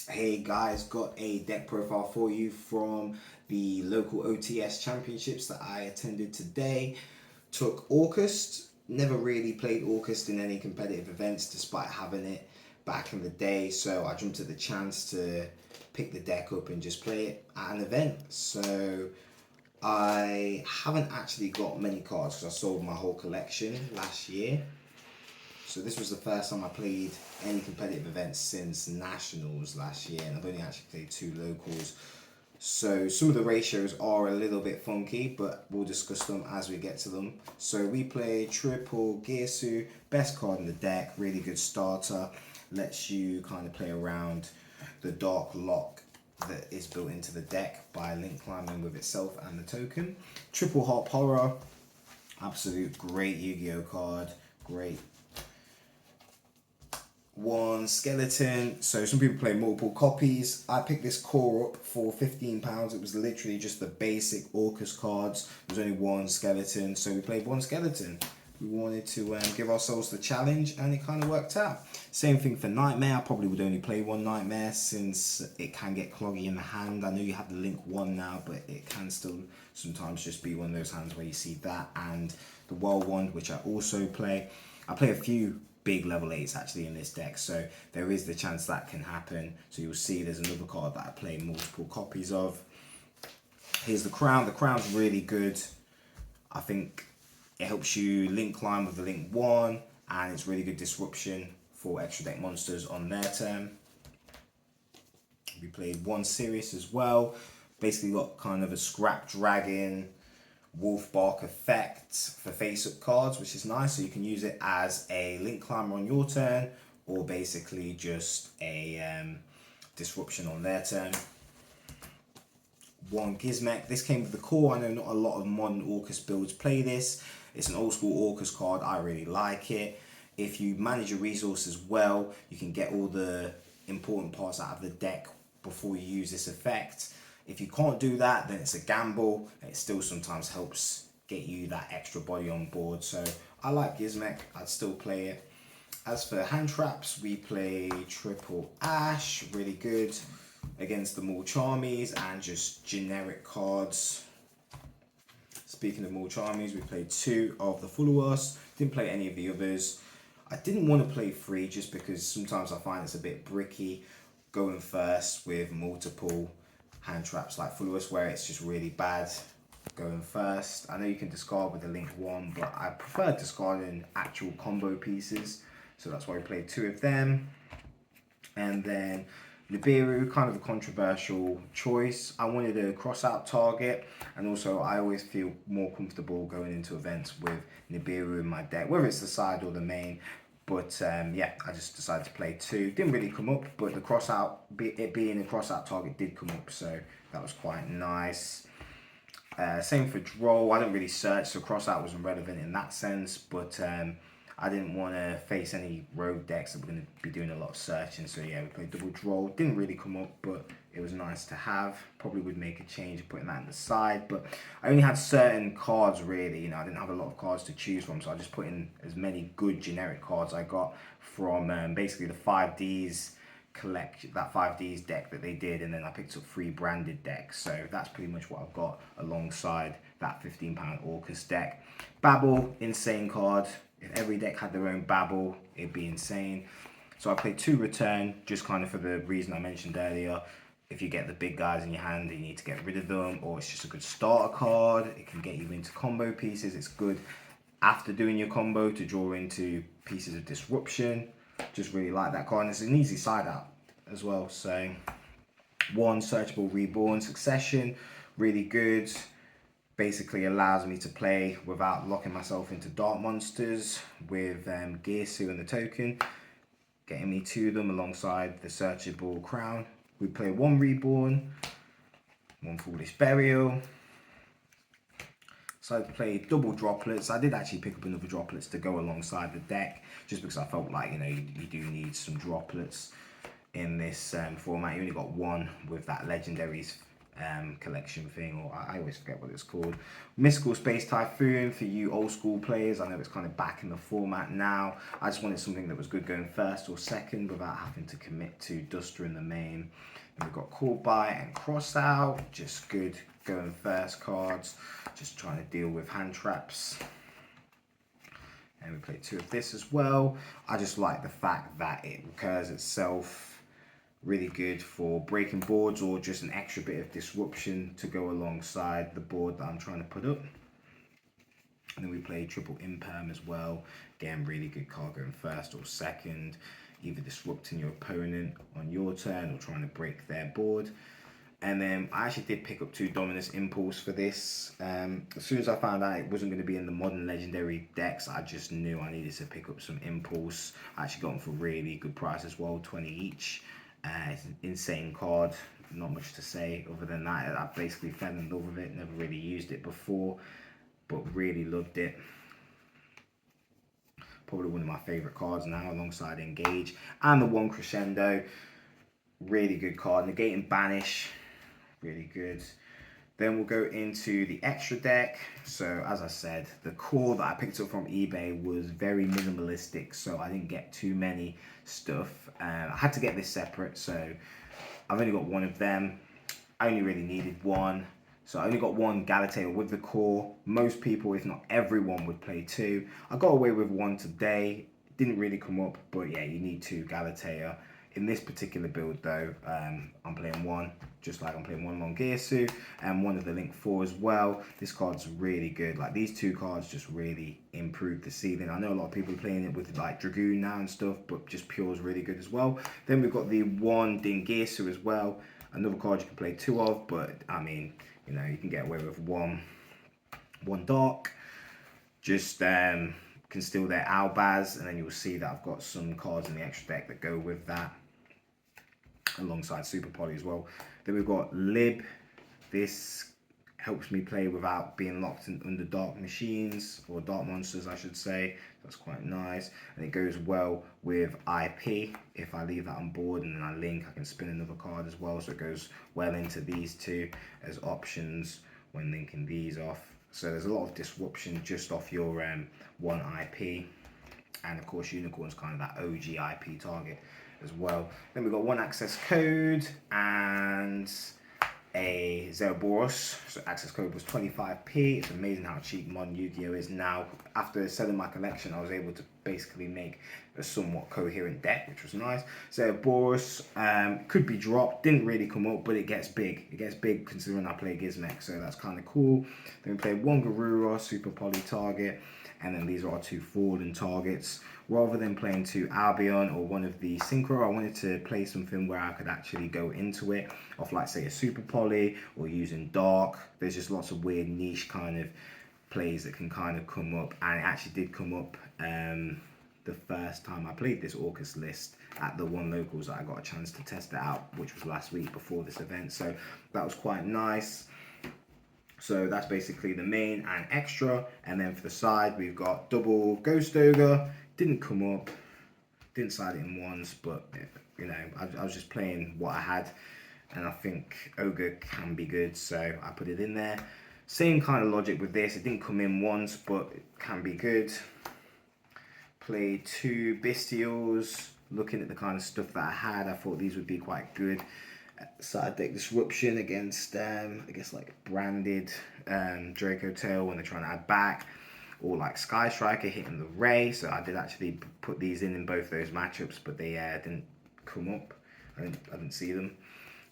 Hey guys, got a deck profile for you from the local OTS championships that I attended today. Took Orcust, never really played Orcust in any competitive events despite having it back in the day, so I jumped at the chance to pick the deck up and just play it at an event. So I haven't actually got many cards because I sold my whole collection last year. So this was the first time I played any competitive events since Nationals last year, and I've only actually played 2 locals. So some of the ratios are a little bit funky, but we'll discuss them as we get to them. So we play triple Gearsu, best card in the deck, really good starter, lets you kind of play around the dark lock that is built into the deck by link climbing with itself and the token. Triple Hop Horror, absolute great Yu-Gi-Oh card, great. One skeleton. So some people play multiple copies. I picked this core up for £15. It was literally just the basic Orcust cards. There's only one skeleton, so we played one skeleton. We wanted to give ourselves the challenge, and it kind of worked out. Same thing for Nightmare. I probably would only play one Nightmare since it can get cloggy in the hand. I know you have the Link 1 now, but it can still sometimes just be one of those hands where you see that and the Whirlwind, which I also play. I play a few big level 8s actually in this deck, so there is the chance that can happen. So you'll see there's another card that I play multiple copies of. Here's the Crown. The Crown's really good. I think it helps you link climb with the Link 1, and it's really good disruption for extra deck monsters on their turn. We played one Sirius as well. Basically got kind of a Scrap Dragon Wolf Bark effect for face-up cards, which is nice. So you can use it as a link climber on your turn, or basically just a disruption on their turn. One Gizmek. This came with the core. I know not a lot of modern Orcust builds play this. It's an old school Orcust card. I really like it. If you manage your resources well, you can get all the important parts out of the deck before you use this effect. If you can't do that, then it's a gamble. It still sometimes helps get you that extra body on board. So I like Gizmek. I'd still play it. As for hand traps, we play triple Ash, really good against the Mulcharmies and just generic cards. Speaking of Mulcharmies, we played 2 of the followers. Didn't play any of the others. I didn't want to play 3 just because sometimes I find it's a bit bricky going first with multiple hand traps like followers, where it's just really bad going first. I know you can discard with the Link 1, but I prefer discarding actual combo pieces, so that's why we played 2 of them. And then Nibiru, kind of a controversial choice. I wanted a cross-out target, and also I always feel more comfortable going into events with Nibiru in my deck, whether it's the side or the main. But yeah, I just decided to play 2. Didn't really come up, but the cross-out, it being a cross-out target, did come up, so that was quite nice. Same for draw. I didn't really search, so cross-out wasn't relevant in that sense, but I didn't want to face any rogue decks that were going to be doing a lot of searching, so yeah, we played double draw. Didn't really come up, but it was nice to have. Probably would make a change of putting that on the side, but I only had certain cards really, you know, I didn't have a lot of cards to choose from, so I just put in as many good generic cards I got from basically the 5Ds collection, that 5Ds deck that they did, and then I picked up 3 branded decks, so that's pretty much what I've got alongside that £15 Orcust deck. Babel, insane card. If every deck had their own Babel, it'd be insane. So I played 2 return, just kind of for the reason I mentioned earlier. If you get the big guys in your hand, you need to get rid of them, or it's just a good starter card. It can get you into combo pieces. It's good after doing your combo to draw into pieces of disruption. Just really like that card, and it's an easy side out as well. So 1 Searchable Reborn Succession, really good. Basically allows me to play without locking myself into dark monsters with Gearsu and the token, getting me to them alongside the Searchable Crown. We play 1 Reborn, 1 Foolish Burial. So I played double Droplets. I did actually pick up another Droplets to go alongside the deck, just because I felt like, you know, you do need some Droplets in this format. You only got 1 with that Legendaries collection thing, or I always forget what it's called. Mystical Space Typhoon for you old school players. I know it's kind of back in the format now. I just wanted something that was good going first or second without having to commit to Duster in the main. And we've got Call By and Cross Out, just good going first cards, just trying to deal with hand traps. And we play 2 of this as well. I just like the fact that it recurs itself. Really good for breaking boards or just an extra bit of disruption to go alongside the board that I'm trying to put up. And then we play triple imperm as well. Again, really good card going first or second, either disrupting your opponent on your turn or trying to break their board. And then I actually did pick up 2 Dominus Impulse for this. As soon as I found out it wasn't going to be in the modern legendary decks, I just knew I needed to pick up some Impulse. I actually got them for really good price as well, 20 each. It's an insane card, not much to say other than that. I basically fell in love with it, never really used it before, but really loved it. Probably one of my favourite cards now alongside Engage. And the 1 Crescendo, really good card. Negating Banish, really good. Then we'll go into the extra deck. So as I said, the core that I picked up from eBay was very minimalistic, so I didn't get too many stuff. I had to get this separate, so I've only got 1 of them. I only really needed 1. So I only got 1 Galatea with the core. Most people, if not everyone, would play 2. I got away with 1 today. It didn't really come up, but yeah, you need 2 Galatea. In this particular build though, I'm playing 1, just like I'm playing 1 Longirsu and 1 of the Link 4 as well. This card's really good. Like, these 2 cards just really improve the ceiling. I know a lot of people are playing it with like Dragoon now and stuff, but just Pure is really good as well. Then we've got the 1 Dingirsu as well. Another card you can play 2 of, but I mean, you know, you can get away with one dark. Just can steal their Albaz, and then you'll see that I've got some cards in the extra deck that go with that, alongside Super Poly as well. Then we've got Lib. This helps me play without being locked in under dark machines, or dark monsters I should say. That's quite nice, and it goes well with IP. If I leave that on board and then I link, I can spin another card as well, so it goes well into these 2 as options when linking these off. So there's a lot of disruption just off your 1 IP, and of course Unicorn's kind of that OG IP target as well. Then we've got 1 access code and a Zerboros. So access code was 25p. It's amazing how cheap modern Yu-Gi-Oh is now. After selling my collection, I was able to basically make a somewhat coherent deck, which was nice. Zerboros could be dropped, didn't really come up, but it gets big. It gets big considering I play Gizmek, so that's kind of cool. Then we played 1 Garura, Super Poly target, and then these are our 2 Fallen targets. Rather than playing 2 Albion or 1 of the Synchro, I wanted to play something where I could actually go into it off, like, say, a Super Poly or using Dark. There's just lots of weird niche kind of plays that can kind of come up, and it actually did come up the first time I played this Orcust list at the 1 Locals that I got a chance to test it out, which was last week before this event, so that was quite nice. So that's basically the main and extra, and then for the side we've got double Ghost Ogre. Didn't come up, didn't side it in once, but you know, I was just playing what I had, and I think Ogre can be good, so I put it in there. Same kind of logic with this. It didn't come in once, but it can be good. Played 2 Bestials. Looking at the kind of stuff that I had, I thought these would be quite good. Side deck disruption against, I guess, like branded Draco Tail when they're trying to add back, or like Sky Striker hitting the Ray. So I did actually put these in both those matchups, but they didn't come up. I didn't see them.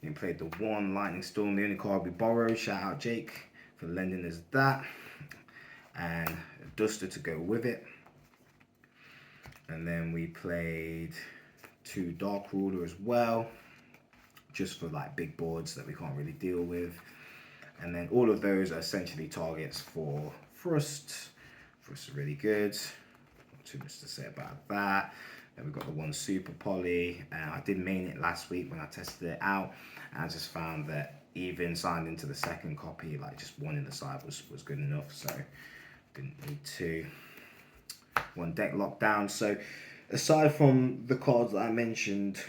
Then played the 1 Lightning Storm, the only card we borrowed. Shout out Jake for lending us that, and a Duster to go with it. And then we played 2 Dark Ruler as well, just for like big boards that we can't really deal with. And then all of those are essentially targets for Thrust. Thrust is really good. Not too much to say about that. Then we've got the 1 Super Poly. I did main it last week when I tested it out, and I just found that even signed into the second copy, like just 1 in the side was good enough, so didn't need 2. 1 deck lockdown. So aside from the cards that I mentioned,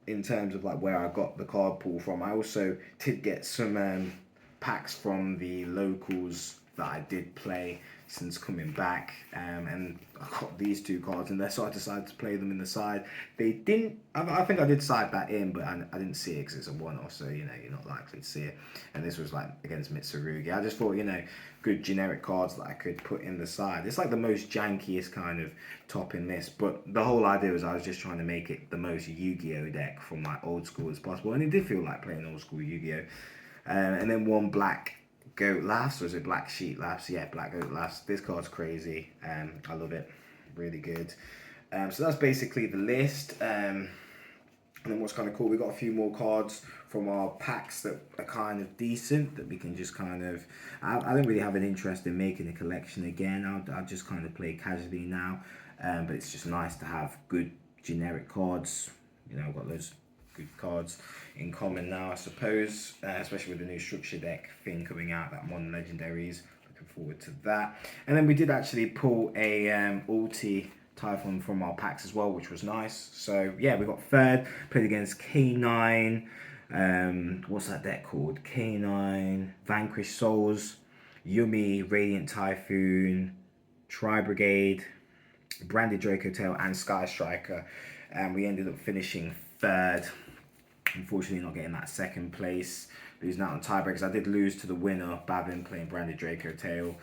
in terms of like where I got the card pool from. I also did get some packs from the locals that I did play since coming back, and I got these two cards in there, so I decided to play them in the side. They didn't, I think I did side that in, but I didn't see it because it's a one-off, so you know, you're not likely to see it. And this was like against Mitsurugi. I just thought, you know, good generic cards that I could put in the side. It's like the most jankiest kind of top in this, but the whole idea was I was just trying to make it the most Yu-Gi-Oh deck from like old school as possible, and it did feel like playing old school Yu-Gi-Oh. And then one black goat laughs, or is it black sheep laughs? Yeah, black goat laughs. This card's crazy. I love it. Really good. So that's basically the list. And then what's kind of cool, we got a few more cards from our packs that are kind of decent that we can just kind of. I don't really have an interest in making a collection again. I'll just kind of play casually now. But it's just nice to have good generic cards. You know, I've got those good cards in common now, I suppose, especially with the new structure deck thing coming out, that modern legendaries. Looking forward to that. And then we did actually pull a ulti Typhon from our packs as well, which was nice. So yeah, we got third, played against K9. What's that deck called? K9, Vanquish Souls, Yumi, Radiant Typhoon, Tri Brigade, Branded Draco Tail, and Sky Striker. And we ended up finishing third. Unfortunately, not getting that second place. Losing out on tiebreakers. I did lose to the winner, Bavin, playing Branded Draco Tail.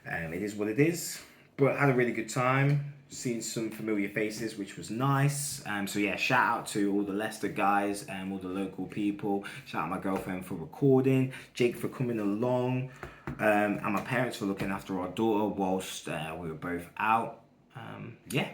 It is what it is. But had a really good time. Seen some familiar faces, which was nice. So yeah, shout out to all the Leicester guys and all the local people. Shout out my girlfriend for recording. Jake for coming along. And my parents for looking after our daughter whilst we were both out. Yeah,